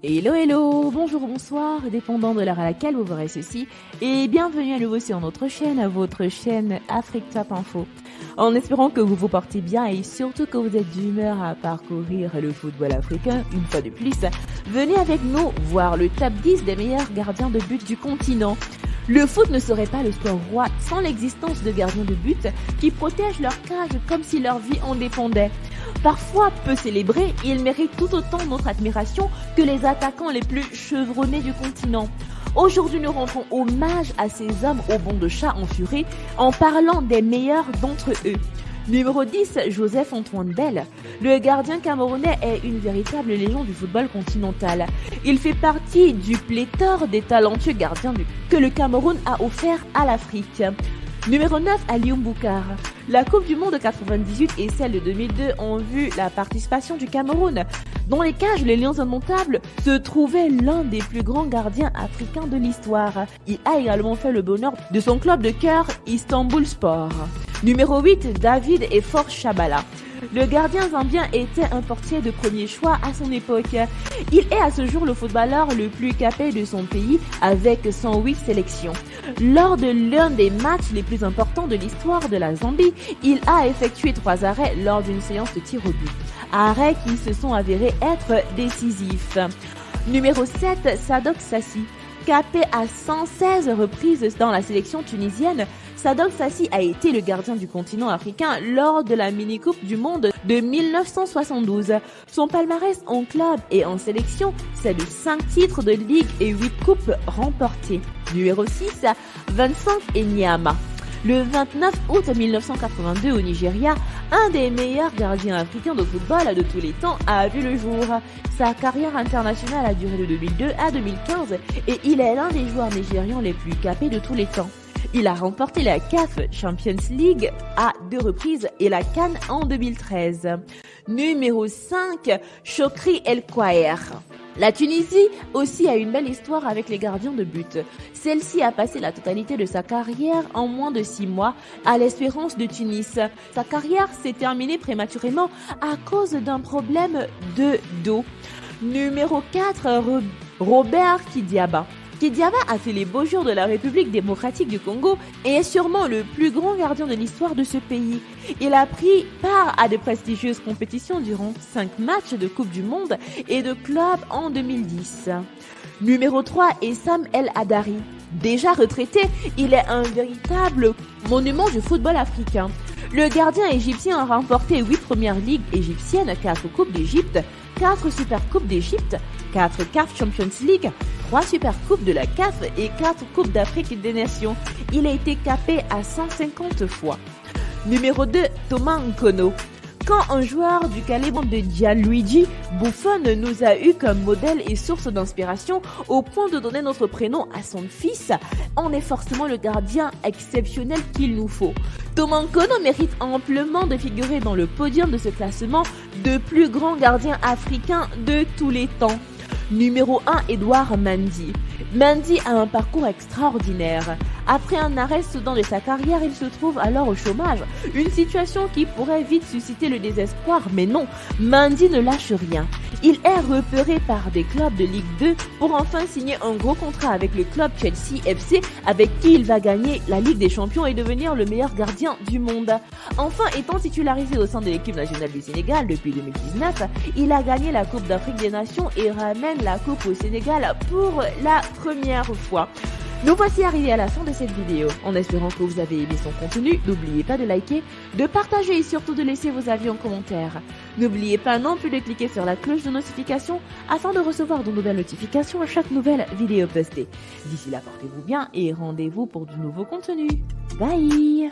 Hello, hello, bonjour, bonsoir, dépendant de l'heure à laquelle vous verrez ceci, et bienvenue à nouveau sur notre chaîne, votre chaîne Afrique Top Info. En espérant que vous vous portez bien et surtout que vous êtes d'humeur à parcourir le football africain, une fois de plus, venez avec nous voir le top 10 des meilleurs gardiens de but du continent. Le foot ne serait pas le sport roi sans l'existence de gardiens de but qui protègent leur cage comme si leur vie en dépendait. Parfois peu célébrés, ils méritent tout autant notre admiration que les attaquants les plus chevronnés du continent. Aujourd'hui, nous rendrons hommage à ces hommes au bond de chat en furie en parlant des meilleurs d'entre eux. Numéro 10, Joseph Antoine Bell. Le gardien camerounais est une véritable légende du football continental. Il fait partie du pléthore des talentueux gardiens que le Cameroun a offert à l'Afrique. Numéro 9, Aliou Boukar. La Coupe du Monde de 98 et celle de 2002 ont vu la participation du Cameroun. Dans les cages, les Lions indomptables se trouvait l'un des plus grands gardiens africains de l'histoire. Il a également fait le bonheur de son club de cœur, Istanbul Sport. Numéro 8, David Efforts Chabala. Le gardien zambien était un portier de premier choix à son époque. Il est à ce jour le footballeur le plus capé de son pays avec 108 sélections. Lors de l'un des matchs les plus importants de l'histoire de la Zambie, il a effectué 3 arrêts lors d'une séance de tir au but. Arrêts qui se sont avérés être décisifs. Numéro 7, Sadok Sassi. Capé à 116 reprises dans la sélection tunisienne, Sadok Sassi a été le gardien du continent africain lors de la mini-coupe du monde de 1972. Son palmarès en club et en sélection, c'est de 5 titres de ligue et 8 coupes remportées. Numéro 6, Vincent Enyama. Le 29 août 1982 au Nigeria, un des meilleurs gardiens africains de football de tous les temps a vu le jour. Sa carrière internationale a duré de 2002 à 2015 et il est l'un des joueurs nigérians les plus capés de tous les temps. Il a remporté la CAF Champions League à 2 reprises et la CAN en 2013. Numéro 5, Chokri El Kouaer. La Tunisie aussi a une belle histoire avec les gardiens de but. Celle-ci a passé la totalité de sa carrière en moins de 6 mois à l'Espérance de Tunis. Sa carrière s'est terminée prématurément à cause d'un problème de dos. Numéro 4, Robert Kidiaba. Kidiaba a fait les beaux jours de la République démocratique du Congo et est sûrement le plus grand gardien de l'histoire de ce pays. Il a pris part à de prestigieuses compétitions durant 5 matchs de Coupe du Monde et de club en 2010. Numéro 3 est Sam El Hadari. Déjà retraité, il est un véritable monument du football africain. Le gardien égyptien a remporté 8 premières ligues égyptiennes, 4 Coupes d'Égypte, 4 Super Coupes d'Égypte, 4 CAF Champions League, 3 Super Coupes de la CAF et 4 Coupes d'Afrique des Nations. Il a été capé à 150 fois. Numéro 2, Thomas Nkono. Quand un joueur du calibre de Gianluigi Buffon nous a eu comme modèle et source d'inspiration au point de donner notre prénom à son fils, on est forcément le gardien exceptionnel qu'il nous faut. Thomas Nkono mérite amplement de figurer dans le podium de ce classement de plus grands gardiens africains de tous les temps. Numéro 1, Edouard Mendy. Mendy a un parcours extraordinaire. Après un arrêt soudain de sa carrière, il se trouve alors au chômage. Une situation qui pourrait vite susciter le désespoir, mais non, Mendy ne lâche rien. Il est repéré par des clubs de Ligue 2 pour enfin signer un gros contrat avec le club Chelsea FC avec qui il va gagner la Ligue des Champions et devenir le meilleur gardien du monde. Enfin, étant titularisé au sein de l'équipe nationale du Sénégal depuis 2019, il a gagné la Coupe d'Afrique des Nations et ramène la Coupe au Sénégal pour la première fois. Nous voici arrivés à la fin de cette vidéo. En espérant que vous avez aimé son contenu, n'oubliez pas de liker, de partager et surtout de laisser vos avis en commentaire. N'oubliez pas non plus de cliquer sur la cloche de notification afin de recevoir de nouvelles notifications à chaque nouvelle vidéo postée. D'ici là, portez-vous bien et rendez-vous pour de nouveaux contenus. Bye!